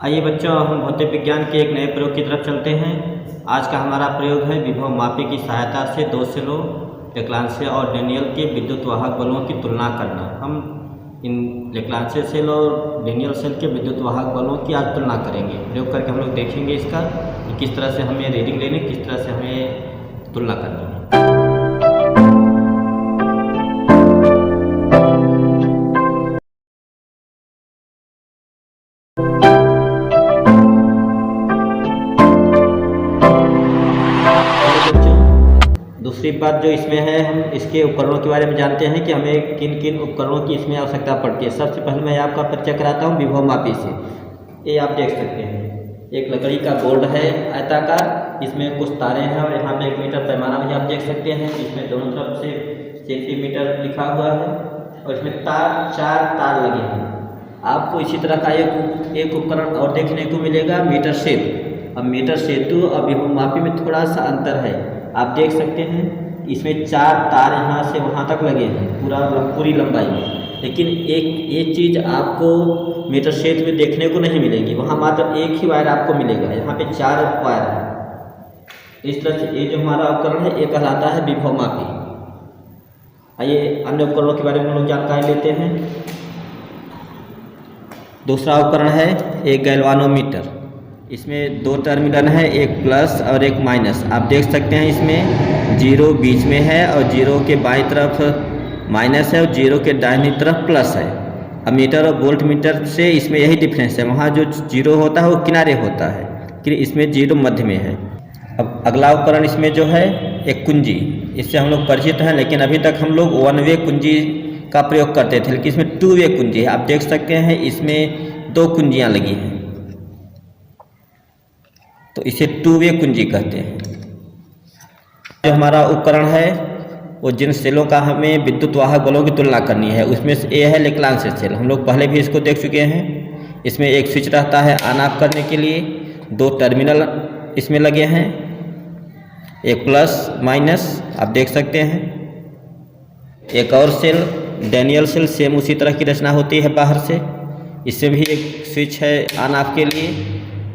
आइए बच्चों, हम भौतिक विज्ञान के एक नए प्रयोग की तरफ चलते हैं। आज का हमारा प्रयोग है विभव मापी की सहायता से दो सेलों लेक्लांसिया और डेनियल के विद्युत वाहक बलों की तुलना करना। हम इन लेक्लांसिया सेल और डेनियल सेल के विद्युत वाहक बलों की आज तुलना करेंगे। प्रयोग करके हम लोग देखेंगे इसका कि किस तरह से हमें रीडिंग लेनी, किस तरह से हमें तुलना करनी है। दूसरी बात जो इसमें है, हम इसके उपकरणों के बारे में जानते हैं कि हमें किन किन उपकरणों की इसमें आवश्यकता पड़ती है। सबसे पहले मैं आपका परिचय कराता हूँ विभव मापी से। ये आप देख सकते हैं, एक लकड़ी का बोर्ड है आयताकार, इसमें कुछ तारे हैं और यहाँ पे 1 मीटर पैमाना भी आप देख सकते हैं। इसमें दोनों तरफ से सेंटीमीटर लिखा हुआ है और इसमें चार तार लगे हैं। आपको इसी तरह का एक उपकरण और देखने को मिलेगा, मीटर सेतु। अब मीटर सेतु और विभव मापी में थोड़ा सा अंतर है। आप देख सकते हैं इसमें 4 तार यहाँ से वहाँ तक लगे हैं पूरी लंबाई में, लेकिन एक चीज़ आपको मीटर सेतु में देखने को नहीं मिलेगी। वहाँ मात्र एक ही वायर आपको मिलेगा, यहाँ पे 4 वायर है। इस तरह से ये जो हमारा उपकरण है ये कहलाता है विभव मापी। आइए अन्य उपकरणों के बारे में हम लोग जानकारी लेते हैं। दूसरा उपकरण है एक गैल्वानोमीटर। इसमें 2 टर्मिनल है, एक प्लस और एक माइनस। आप देख सकते हैं इसमें 0 बीच में है और 0 के बाईं तरफ माइनस है और 0 के दाहिनी तरफ प्लस है। अब मीटर और वोल्ट मीटर से इसमें यही डिफरेंस है, वहाँ जो 0 होता है वो किनारे होता है, कि इसमें 0 मध्य में है। अब अगला उपकरण इसमें जो है एक कुंजी। इससे हम लोग परिचित हैं, लेकिन अभी तक हम लोग 1 वे कुंजी का प्रयोग करते थे, लेकिन इसमें 2 वे कुंजी है। आप देख सकते हैं इसमें 2 कुंजियाँ लगी हैं, तो इसे 2 वे कुंजी कहते हैं। जो हमारा उपकरण है वो जिन सेलों का हमें विद्युत वाहक बलों की तुलना करनी है, उसमें से ए है लेक्लांसिया सेल। हम लोग पहले भी इसको देख चुके हैं। इसमें एक स्विच रहता है ऑन ऑफ करने के लिए, 2 टर्मिनल इसमें लगे हैं, एक प्लस माइनस आप देख सकते हैं। एक और सेल डेनियल सेल, सेम उसी तरह की रचना होती है बाहर से। इसमें भी एक स्विच है ऑन ऑफ के लिए,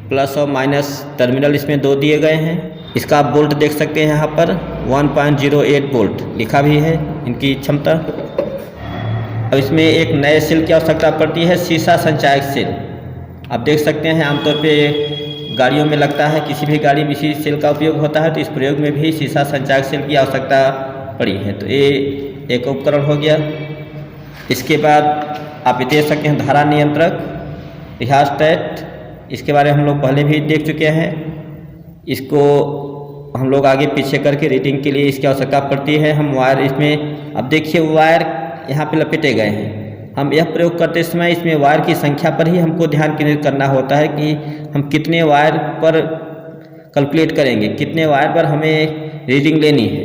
प्लस और माइनस टर्मिनल इसमें 2 दिए गए हैं। इसका आप वोल्ट देख सकते हैं, यहाँ पर 1.08 वोल्ट लिखा भी है इनकी क्षमता। अब इसमें एक नए सेल की आवश्यकता पड़ती है, शीशा संचायक सेल। आप देख सकते हैं आमतौर पे गाड़ियों में लगता है, किसी भी गाड़ी में इसी सेल का उपयोग होता है, तो इस प्रयोग में भी शीशा संचायक सेल की आवश्यकता पड़ी है। तो ये एक उपकरण हो गया। इसके बाद आप देख सकते हैं धारा नियंत्रक, रिहास्टेट। इसके बारे में हम लोग पहले भी देख चुके हैं। इसको हम लोग आगे पीछे करके रीडिंग के लिए इसकी आवश्यकता पड़ती है। हम वायर इसमें, अब देखिए वायर यहाँ पे लपेटे गए हैं। हम यह प्रयोग करते समय इसमें वायर की संख्या पर ही हमको ध्यान केंद्रित करना होता है कि हम कितने वायर पर कैलकुलेट करेंगे, कितने वायर पर हमें रीडिंग लेनी है।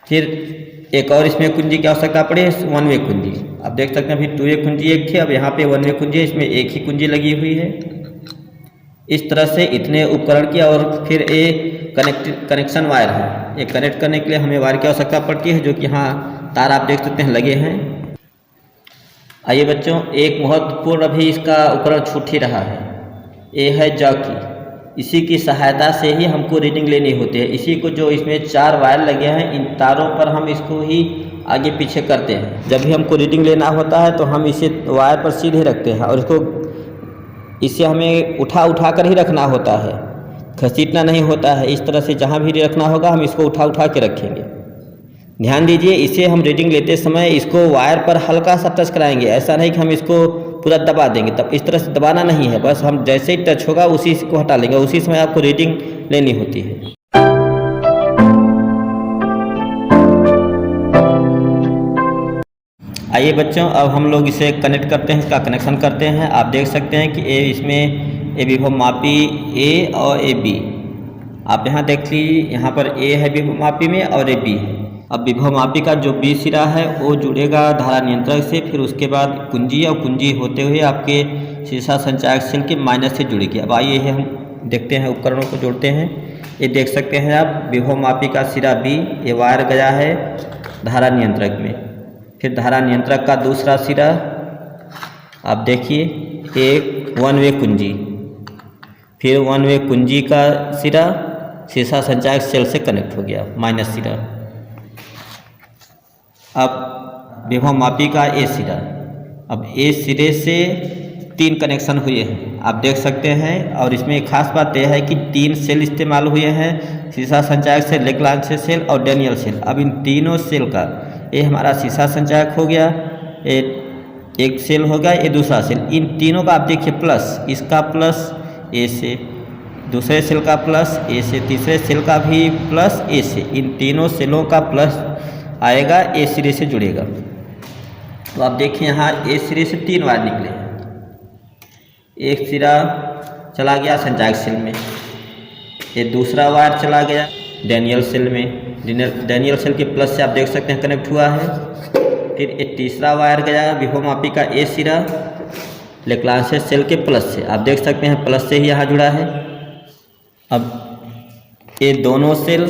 फिर एक और इसमें कुंजी की आवश्यकता पड़ी है, 1 वे कुंजी। आप देख सकते हैं अभी 2 वे कुंजी एक थी, अब यहाँ पे 1 वे कुंजी है, इसमें एक ही कुंजी लगी हुई है। इस तरह से इतने उपकरण की, और फिर एक कनेक्शन वायर है। ये कनेक्ट करने के लिए हमें वायर की आवश्यकता पड़ती है, जो कि यहाँ तार आप देख सकते हैं लगे हैं। आइए बच्चों, एक महत्वपूर्ण अभी इसका उपकरण छूट ही रहा है, ये है जॉकी। इसी की सहायता से ही हमको रीडिंग लेनी होती है। इसी को, जो इसमें 4 वायर लगे हैं, इन तारों पर हम इसको ही आगे पीछे करते हैं। जब भी हमको रीडिंग लेना होता है तो हम इसे वायर पर सीधे रखते हैं और इसे हमें उठा कर ही रखना होता है, घसीटना नहीं होता है। इस तरह से जहाँ भी रखना होगा हम इसको उठा के रखेंगे। ध्यान दीजिए, इसे हम रीडिंग लेते समय इसको वायर पर हल्का सा टच कराएंगे। ऐसा नहीं कि हम इसको पूरा दबा देंगे, तब इस तरह से दबाना नहीं है। बस हम जैसे ही टच होगा उसी को हटा लेंगे, उसी समय आपको रीडिंग लेनी होती है। आइए बच्चों, अब हम लोग इसे कनेक्ट करते हैं, इसका कनेक्शन करते हैं। आप देख सकते हैं कि इसमें ए विभव मापी ए और ए बी। आप यहाँ देख लीजिए, यहाँ पर ए है विभव मापी में और ए बी है। अब विभव मापी का जो बी सिरा है वो जुड़ेगा धारा नियंत्रक से, फिर उसके बाद कुंजी, और कुंजी होते हुए आपके शीशा संचायक सेल के माइनस से जुड़ेगी। अब आइए हम देखते हैं, उपकरणों को जोड़ते हैं। ये देख सकते हैं आप, विभव मापी का सिरा बी, ये वायर गया है धारा नियंत्रक में। फिर धारा नियंत्रक का दूसरा सिरा आप देखिए, एक वन वे कुंजी, फिर वन वे कुंजी का सिरा शीशा संचायक सेल से कनेक्ट हो गया माइनस सिरा। अब विभव मापी का ए सिरा, अब ए सिरे से 3 कनेक्शन हुए हैं आप देख सकते हैं। और इसमें एक खास बात यह है कि 3 सेल इस्तेमाल हुए हैं, शीशा संचायक सेल, लेग्रांजे सेल और डैनियल सेल। अब इन तीनों सेल का ये हमारा शीशा संचायक हो गया, एक सेल हो गया, ये दूसरा सेल। इन तीनों का आप देखिए प्लस, इसका प्लस ए से, दूसरे सेल का प्लस ए से, तीसरे सेल का भी प्लस ए से, इन तीनों सेलों का प्लस आएगा, ए सिरे से जुड़ेगा। तो आप देखिए यहाँ ए सिरे से 3 वायर निकले हैं। एक सिरा चला गया संचायक सेल में, ये दूसरा वायर चला गया डैनियल सेल में, डैनियल सेल के प्लस से आप देख सकते हैं कनेक्ट हुआ है। फिर ये तीसरा वायर गया विभव मापी का ए सिरा लेग्रांजे सेल के प्लस से, आप देख सकते हैं प्लस से ही यहाँ जुड़ा है। अब ये दोनों सेल,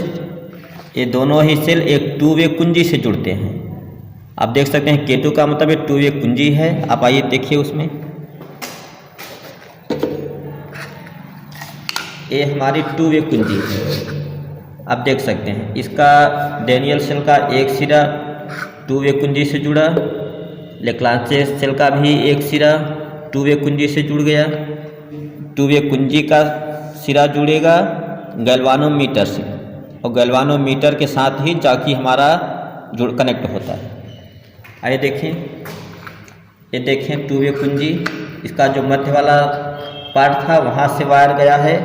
ये दोनों ही सेल एक 2 वे कुंजी से जुड़ते हैं। आप देख सकते हैं K2 का मतलब ये 2 वे कुंजी है। आप आइए देखिए उसमें, ये हमारी 2 वे कुंजी है। आप देख सकते हैं इसका डैनियल सेल का एक सिरा 2 वे कुंजी से जुड़ा, लेग्रांजे सेल का भी एक सिरा 2 वे कुंजी से जुड़ गया। 2 वे कुंजी का सिरा जुड़ेगा गैल्वानोमीटर से, और गैल्वानोमीटर के साथ ही जाकी हमारा जुड़ कनेक्ट होता है। आइए देखें, ये देखें 2 वे कुंजी, इसका जो मध्य वाला पार्ट था वहाँ से वायर गया है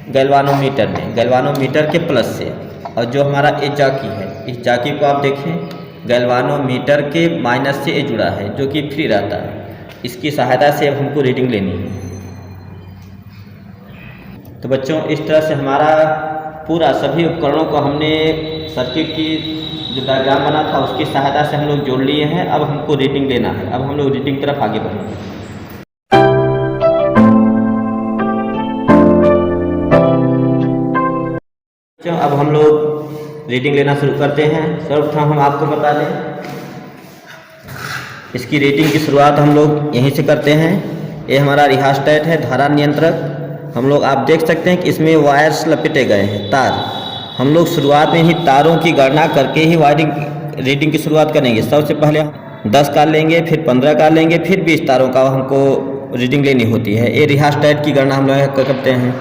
गैल्वानोमीटर में, गैल्वानोमीटर के प्लस से। और जो हमारा ये जाकी है, इस जाकी को आप देखें गैल्वानोमीटर के माइनस से ये जुड़ा है, जो कि फ्री रहता है। इसकी सहायता से अब हमको रीडिंग लेनी है। तो बच्चों इस तरह से हमारा पूरा सभी उपकरणों को हमने सर्किट की जो डायग्राम बना था उसकी सहायता से हम लोग जोड़ लिए हैं। अब हमको रीडिंग लेना है, अब हम लोग रीडिंग तरफ आगे बढ़ेंगे। अब हम लोग रीडिंग लेना शुरू करते हैं। सर्वप्रथम हम आपको बता दें, इसकी रीडिंग की शुरुआत हम लोग यहीं से करते हैं। ये हमारा रिहास्टेट है, धारा नियंत्रक। हम लोग आप देख सकते हैं कि इसमें वायर्स लपेटे गए हैं, तार। हम लोग शुरुआत में ही तारों की गणना करके ही वायरिंग रीडिंग की शुरुआत करेंगे। सबसे पहले 10 का लेंगे, फिर 15 का लेंगे, फिर 20 तारों का हमको रीडिंग लेनी होती है। ये रिहास्टेट की गणना हम लोग करते हैं,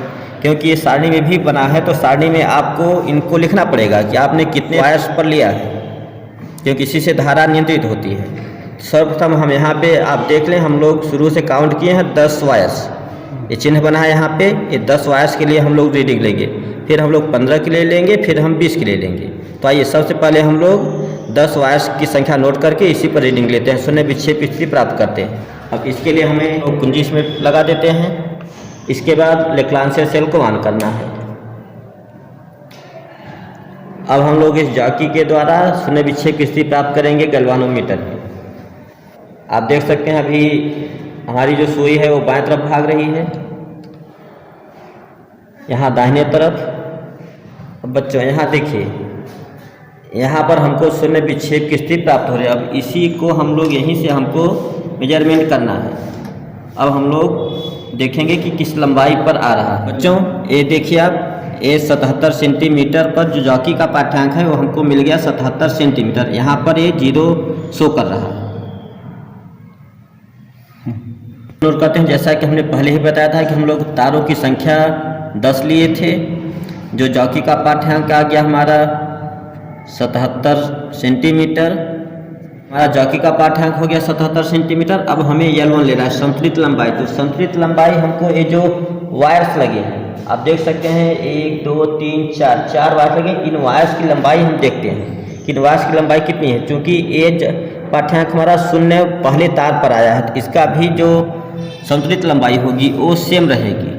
क्योंकि ये सारणी में भी बना है, तो सारणी में आपको इनको लिखना पड़ेगा कि आपने कितने वायर्स पर लिया है, क्योंकि इसी से धारा नियंत्रित होती है। सर्वप्रथम हम यहाँ पे आप देख लें, हम लोग शुरू से काउंट किए हैं 10 वायर्स, ये चिन्ह बना है यहाँ पे। ये 10 वायर्स के लिए हम लोग रीडिंग लेंगे, फिर हम लोग 15 के लिए लेंगे, फिर हम 20 के लिए लेंगे। तो आइए सबसे पहले हम लोग 10 वायर्स की संख्या नोट करके इसी पर रीडिंग लेते हैं, शून्य विक्षेप स्थिति प्राप्त करते हैं। अब इसके लिए हमें कुंजी इसमें लगा देते हैं। इसके बाद लेग्रांजे सेल को ऑन करना है। अब हम लोग इस जाकी के द्वारा शून्य विक्षेप की स्थिति प्राप्त करेंगे गैल्वानोमीटर में। आप देख सकते हैं अभी हमारी जो सुई है वो बाएं तरफ भाग रही है, यहाँ दाहिने तरफ। अब बच्चों यहाँ देखिए, यहाँ पर हमको शून्य विक्षेप की स्थिति प्राप्त हो रही है। अब इसी को हम लोग यहीं से हमको मेजरमेंट करना है। अब हम लोग देखेंगे कि किस लंबाई पर आ रहा है। बच्चों ये देखिए आप, ये 77 सेंटीमीटर पर जो जाकी का पाठ्यांक है वो हमको मिल गया 77 सेंटीमीटर। यहाँ पर ये 0 शो कर रहा है। नोट करते हैं, जैसा कि हमने पहले ही बताया था कि हम लोग तारों की संख्या 10 लिए थे। जो जाकी का पाठ्यांक आ गया हमारा 77 सेंटीमीटर, हमारा जाकी का पाठ्यांक हो गया 77 सेंटीमीटर। अब हमें L1 लेना है, संतुलित लंबाई। तो संतुलित लंबाई हमको ये जो वायर्स लगे हैं, आप देख सकते हैं 1 2 3 4 वायर लगे। इन वायर्स की लंबाई हम देखते हैं कि इन वायर्स की लंबाई कितनी है। चूँकि ये पाठ्यांक हमारा 0 पहले तार पर आया है, तो इसका भी जो संतुलित लंबाई होगी वो सेम रहेगी।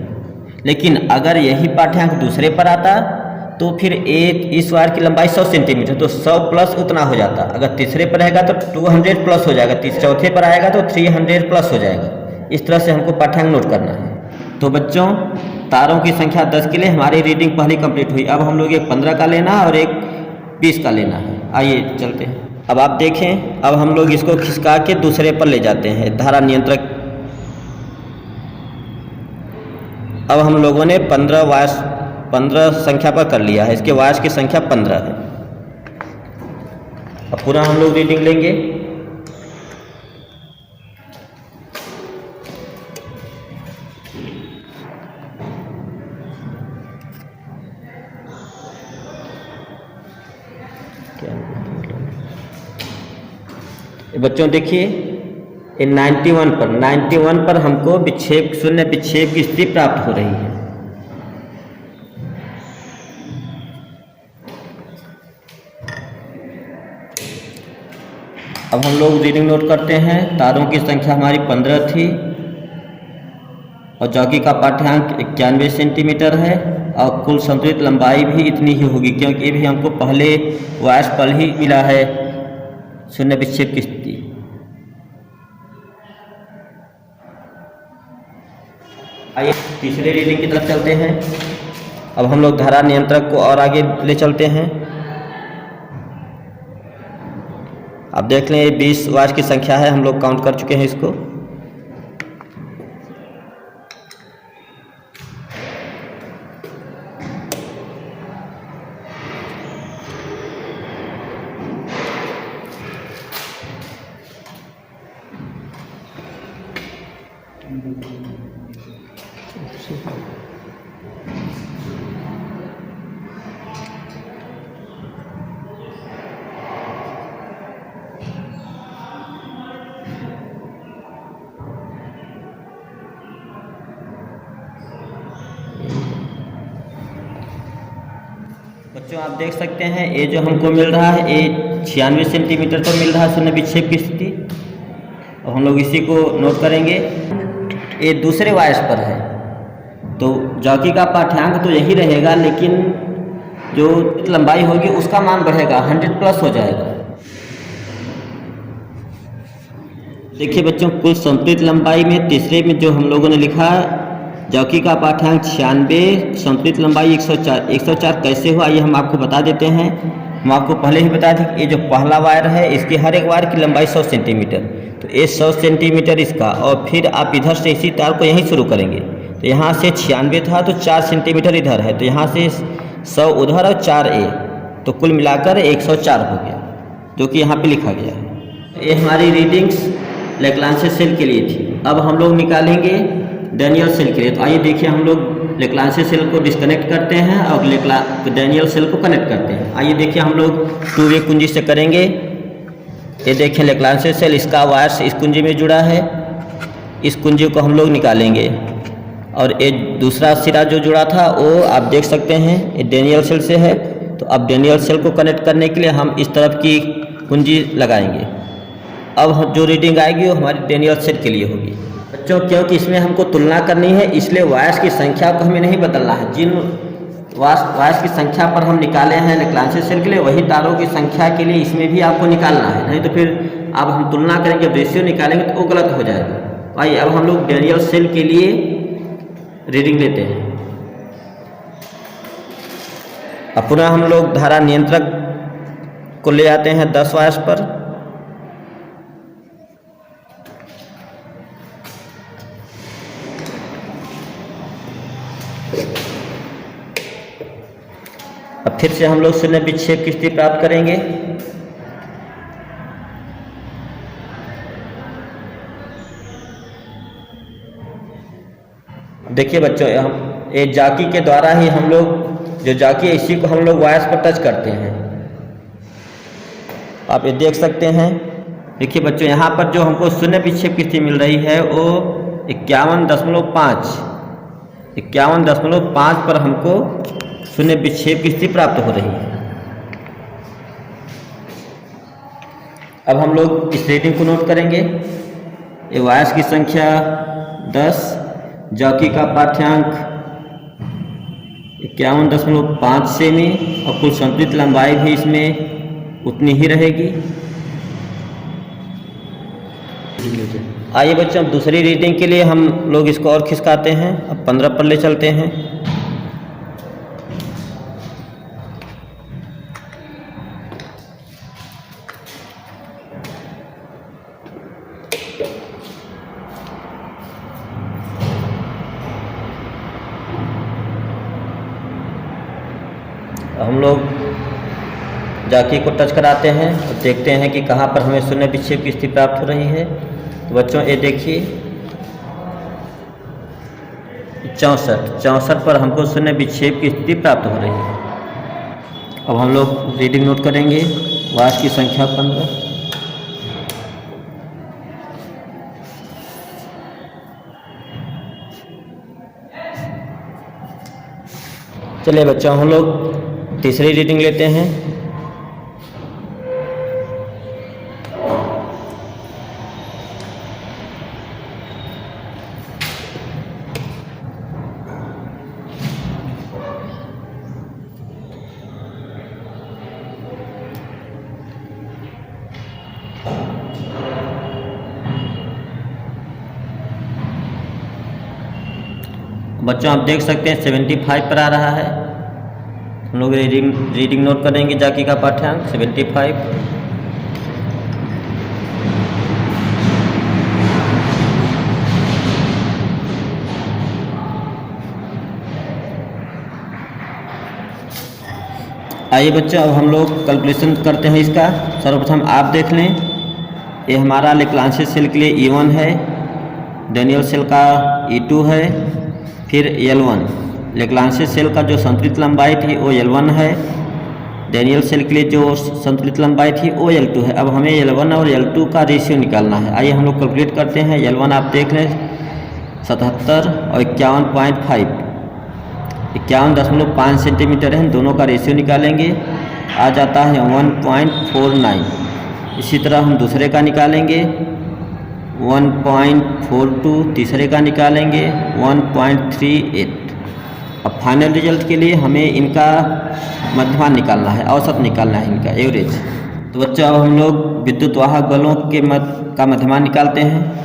लेकिन अगर यही पाठ्यांक दूसरे पर आता तो फिर इस वायर की लंबाई 100 सेंटीमीटर, तो 100 प्लस उतना हो जाता। अगर तीसरे पर रहेगा तो 200 प्लस हो जाएगा, चौथे पर आएगा तो 300 प्लस हो जाएगा। इस तरह से हमको पाठ्यांक नोट करना है। तो बच्चों तारों की संख्या 10 के लिए हमारी रीडिंग पहले कंप्लीट हुई। अब हम लोग एक 15 का लेना और एक 20 का लेना है। आइए चलते हैं। अब आप देखें, अब हम लोग इसको खिसका के दूसरे पर ले जाते हैं धारा नियंत्रक अब हम लोगों ने 15 संख्या पर कर लिया है, इसके वायर्स की संख्या 15 है। अब पूरा हम लोग रीडिंग लेंगे। बच्चों देखिए, 91 पर हमको शून्य विक्षेप की स्थिति प्राप्त हो रही है। अब हम लोग रीडिंग नोट करते हैं। तारों की संख्या हमारी 15 थी और चौकी का पाठ्यांक 91 सेंटीमीटर है और कुल संतुलित लंबाई भी इतनी ही होगी, क्योंकि ये भी हमको पहले वायर्स पर ही मिला है शून्य विक्षेप की स्थिति। आइए तीसरे रीडिंग की तरफ चलते हैं। अब हम लोग धारा नियंत्रक को और आगे ले चलते हैं। आप देख लें, 20 वायर्स की संख्या है, हम लोग काउंट कर चुके हैं इसको। बच्चों आप देख सकते हैं, ये जो हमको मिल रहा है ये 96 सेंटीमीटर पर मिल रहा है शून्य विक्षेप की स्थिति। और हम लोग इसी को नोट करेंगे। ये दूसरे वायर्स पर है, तो जॉकी का पाठ्यांक तो यही रहेगा, लेकिन जो लंबाई होगी उसका मान बढ़ेगा, 100 प्लस हो जाएगा। देखिए बच्चों, कुल संतुलित लंबाई में तीसरे में जो हम लोगों ने लिखा, जॉकी का पाठ्यांक 96, संतुलित लंबाई 104। 104 कैसे हुआ ये हम आपको बता देते हैं। हम आपको पहले ही बताया था कि ये जो पहला वायर है इसकी हर एक वायर की लंबाई 100 सेंटीमीटर, तो ये 100 सेंटीमीटर इसका, और फिर आप इधर से इसी तार को यहीं शुरू करेंगे। तो यहाँ से 96 था तो 4 सेंटीमीटर इधर है, तो यहाँ से 100 उधर और 4 ये, तो कुल मिलाकर 104 हो गया, जो कि यहाँ पे लिखा गया है। ये हमारी रीडिंग्स लेक्लांचे सेल के लिए थी। अब हम लोग निकालेंगे डैनियल सेल के लिए। तो आइए देखिए, हम लोग लेक्लांचे सेल को डिस्कनेक्ट करते हैं और डैनियल सेल को कनेक्ट करते हैं। आइए देखिए, हम लोग 2 वे कुंजी से करेंगे। ये देखें लेक्लांचे सेल, इसका वायर्स इस कुंजी में जुड़ा है, इस कुंजी को हम लोग निकालेंगे। और ये दूसरा सिरा जो जुड़ा था वो आप देख सकते हैं ये डैनियल सेल से है। तो अब डैनियल सेल को कनेक्ट करने के लिए हम इस तरफ की कुंजी लगाएंगे। अब जो रीडिंग आएगी वो हमारी डैनियल सेल के लिए होगी। बच्चों क्योंकि इसमें हमको तुलना करनी है, इसलिए वायर्स की संख्या को हमें नहीं बदलना है। जिन वायर्स की संख्या पर हम निकाले हैं लेक्लांचे सेल के लिए, वही तारों की संख्या के लिए इसमें भी आपको निकालना है, नहीं तो फिर अब हम तुलना करेंगे, रेशियो निकालेंगे तो वो गलत हो जाएगा। आइए अब हम लोग डैनियल सेल के लिए रीडिंग लेते हैं। अब पुनः हम लोग धारा नियंत्रक को ले आते हैं 10 वायर्स पर। अब फिर से हम लोग शून्य विक्षेप की स्थिति प्राप्त करेंगे। देखिए बच्चों, हम ये जॉकी के द्वारा ही हम लोग, जो जॉकी है इसी को हम लोग वायर्स पर टच करते हैं। आप ये देख सकते हैं। देखिए बच्चों, यहाँ पर जो हमको शून्य विक्षेप की स्थिति मिल रही है वो 51.5 पर हमको शून्य विक्षेप की स्थिति प्राप्त हो रही है। अब हम लोग इस रीडिंग को नोट करेंगे। ये वायर्स की संख्या 10, जॉकी का पाठ्यांक 51.5 सेमी और कुल संतुलित लंबाई भी इसमें उतनी ही रहेगी। आइए बच्चों, अब दूसरी रीडिंग के लिए हम लोग इसको और खिसकाते हैं। अब 15 पर ले चलते हैं। हम लोग जाकी को टच कराते हैं और देखते हैं कि कहाँ पर हमें शून्य विक्षेप की स्थिति प्राप्त हो रही है। तो बच्चों ये देखिए 64 पर हमको शून्य विक्षेप की स्थिति प्राप्त हो रही है। अब हम लोग रीडिंग नोट करेंगे। वाष्प की संख्या 15। चलिए बच्चों हम लोग तीसरी रीडिंग लेते हैं। बच्चों आप देख सकते हैं 75 पर आ रहा है। हम लोग रीडिंग नोट करेंगे जाकी का पाठ्यांक 75। आइए बच्चों अब हम लोग कैलकुलेशन करते हैं इसका। सर्वप्रथम आप देख लें, ये हमारा लेक्लांशियस सेल के लिए E1 है, डेनियल सेल का E2 है, फिर L1। लेक्लांशियस सेल का जो संतुलित लंबाई थी वो L1 है, डेनियल सेल के लिए जो संतुलित लंबाई थी वो L2 है। अब हमें L1 और L2 का रेशियो निकालना है। आइए हम लोग कैलकुलेट करते हैं। L1 आप देख लें 77 और 51.5, 51.5 सेंटीमीटर है। दोनों का रेशियो निकालेंगे, आ जाता है 1.49। इसी तरह हम दूसरे का निकालेंगे 1.42, तीसरे का निकालेंगे 1.38। अब फाइनल रिजल्ट के लिए हमें इनका मध्यमान निकालना है, औसत निकालना है इनका एवरेज। तो बच्चों अब हम लोग विद्युत वाहक बलों के का मध्यमान निकालते हैं।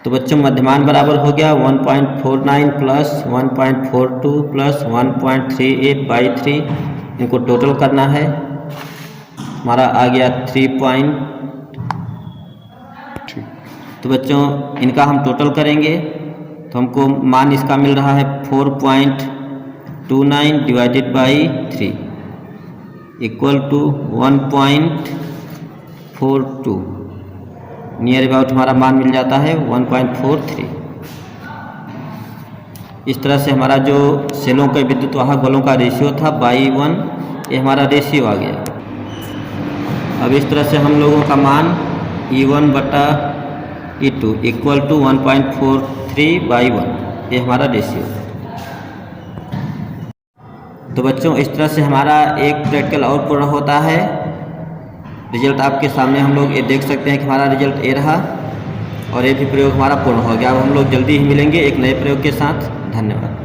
तो बच्चों मध्यमान बराबर हो गया 1.49 प्लस 1.42 प्लस 1.38/3। इनको टोटल करना है, हमारा आ गया 3. तो बच्चों इनका हम टोटल करेंगे तो हमको मान इसका मिल रहा है 4.29 divided by 3 equal to 1.42। Near about हमारा मान मिल जाता है 1.43। इस तरह से हमारा जो सेलों के विद्युत वाहक बलों का रेशियो था 1/, ये हमारा रेशियो आ गया। अब इस तरह से हम लोगों का मान E1/E2 इक्वल टू 1.43/1, ये हमारा रेशियो। तो बच्चों इस तरह से हमारा एक प्रैक्टिकल और पूर्ण होता है। रिजल्ट आपके सामने हम लोग ये देख सकते हैं कि हमारा रिजल्ट ये रहा और ये भी प्रयोग हमारा पूर्ण हो गया। अब हम लोग जल्दी ही मिलेंगे एक नए प्रयोग के साथ। धन्यवाद।